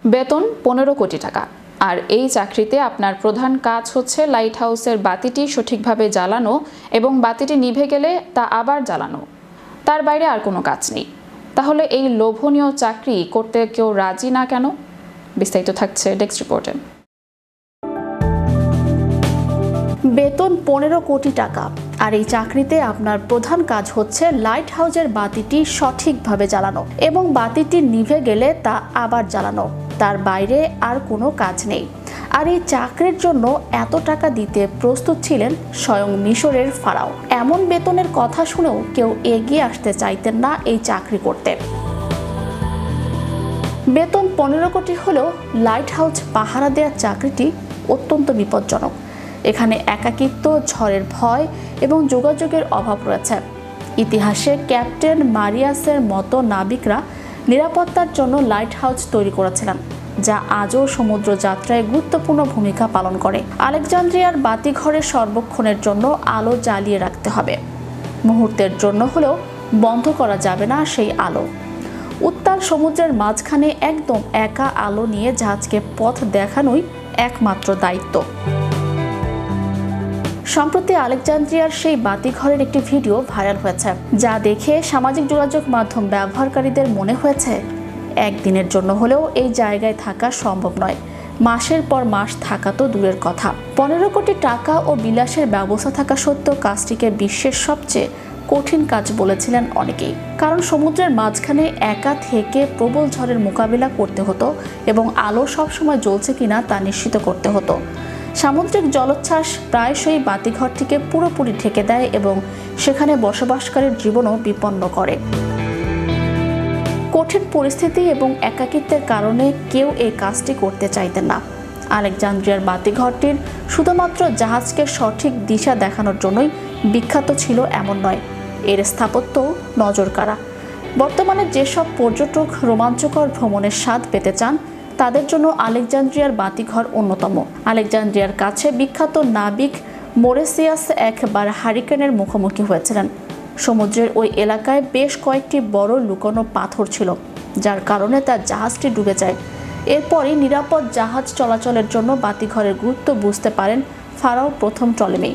বেতন 15 কোটি টাকা। আর এই চাকরিতে আপনার প্রধান কাজ হচ্ছে লাইট হাউসের বাতিটি সঠিকভাবে জ্বালানো এবং বাতিটি নিভে গেলে তা আবার জ্বালানো। তার বাইরে আর কোনো কাজ নেই। তাহলে এই লোভনীয় চাকরি করতে কেউ রাজি না কেন? বিস্তারিত থাকছে ডেস্ক রিপোর্টে। বেতন 15 কোটি টাকা, আর এই চাকরিতে আপনার প্রধান কাজ হচ্ছে লাইট হাউসের বাতিটি সঠিকভাবে জ্বালানো এবং বাতিটি নিভে গেলে তা আবার জ্বালানো। তার বাইরে আর কোনো কাজ নেই। আর এই চাকরির জন্য এত টাকা দিতে প্রস্তুত ছিলেন স্বয়ং মিশরের ফারাও। এমন বেতনের কথা শুনেও কেউ এগিয়ে আসতে চাইতেন না এই চাকরি করতে। বেতন 15 কোটি হলেও লাইট হাউস পাহারা দেওয়ার চাকরিটি অত্যন্ত বিপজ্জনক। এখানে একাকিত্ব, ঝড়ের ভয় এবং যোগাযোগের অভাব রয়েছে। ইতিহাসে ক্যাপ্টেন মারিয়াসের মতো নাবিকরা নিরাপত্তার জন্য লাইট হাউস তৈরি করেছিলেন, যা আজও সমুদ্র যাত্রায় গুরুত্বপূর্ণ ভূমিকা পালন করে। আলেকজান্দ্রিয়ার বাতিঘরে সর্বক্ষণের জন্য আলো জ্বালিয়ে রাখতে হবে। মুহূর্তের জন্য হলেও বন্ধ করা যাবে না সেই আলো। উত্তাল সমুদ্রের মাঝখানে একদম একা আলো নিয়ে জাহাজকে পথ দেখানোই একমাত্র দায়িত্ব। সম্প্রতি আলেকজান্দ্রিয়ার সেই বাতিঘরের একটি ভিডিও ভাইরাল হয়েছে, যা দেখে সামাজিক যোগাযোগ মাধ্যম ব্যবহারকারীদের মনে হয়েছে একদিনের জন্য হলেও এই জায়গায় থাকা সম্ভব নয়। মাসের পর মাস থাকা তো দূরের কথা, 15 কোটি টাকা ও বিলাসের ব্যবস্থা থাকা সত্ত্বেও কাজটিকে বিশ্বের সবচেয়ে কঠিন কাজ বলেছিলেন অনেকেই। কারণ সমুদ্রের মাঝখানে একা থেকে প্রবল ঝড়ের মোকাবিলা করতে হতো এবং আলো সবসময় জ্বলছে কিনা তা নিশ্চিত করতে হতো। সামুদ্রিক জলোচ্ছ্বাস প্রায়শই বাতিঘরটিকে পুরোপুরি ঢেকে দেয় এবং সেখানে বসবাসকারীর জীবনও বিপন্ন করে। কঠিন পরিস্থিতি এবং একাকিত্বের কারণে কেউ এই কাজটি করতে চাইতেন না। আলেকজান্দ্রিয়ার বাতিঘরটির শুধুমাত্র জাহাজকে সঠিক দিশা দেখানোর জন্যই বিখ্যাত ছিল এমন নয়, এর স্থাপত্য নজরকাড়া। বর্তমানে যেসব পর্যটক রোমাঞ্চকর ভ্রমণের স্বাদ পেতে চান তাদের জন্য আলেকজান্দ্রিয়ার বাতিঘর অন্যতম। আলেকজান্দ্রিয়ার কাছে বিখ্যাত নাবিক মোরেসিয়াস একবার হারিকেনের মুখোমুখি হয়েছিলেন। সমুদ্রের ওই এলাকায় বেশ কয়েকটি বড় লুকানো পাথর ছিল, যার কারণে তার জাহাজটি ডুবে যায়। এরপরই নিরাপদ জাহাজ চলাচলের জন্য বাতিঘরের গুরুত্ব বুঝতে পারেন ফারাও প্রথম টলেমি।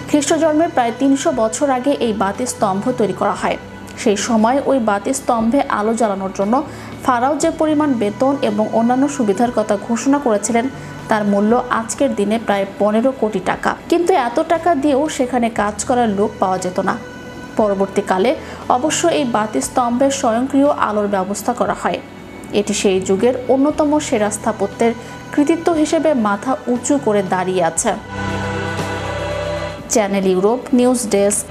খ্রিস্টজন্মের প্রায় 300 বছর আগে এই বাতি স্তম্ভ তৈরি করা হয়। সেই সময় ওই বাতি স্তম্ভে আলো জ্বালানোর জন্য ফারাও যে পরিমাণ বেতন এবং অন্যান্য সুবিধার কথা ঘোষণা করেছিলেন তার মূল্য আজকের দিনে প্রায় 15 কোটি টাকা। কিন্তু এত টাকা দিয়েও সেখানে কাজ করার লোক পাওয়া যেত না। পরবর্তীকালে অবশ্য এই বাতি স্তম্ভে স্বয়ংক্রিয় আলোর ব্যবস্থা করা হয়। এটি সেই যুগের অন্যতম সেরা স্থাপত্যের কৃতিত্ব হিসেবে মাথা উঁচু করে দাঁড়িয়ে আছে। Channel Europe news desk.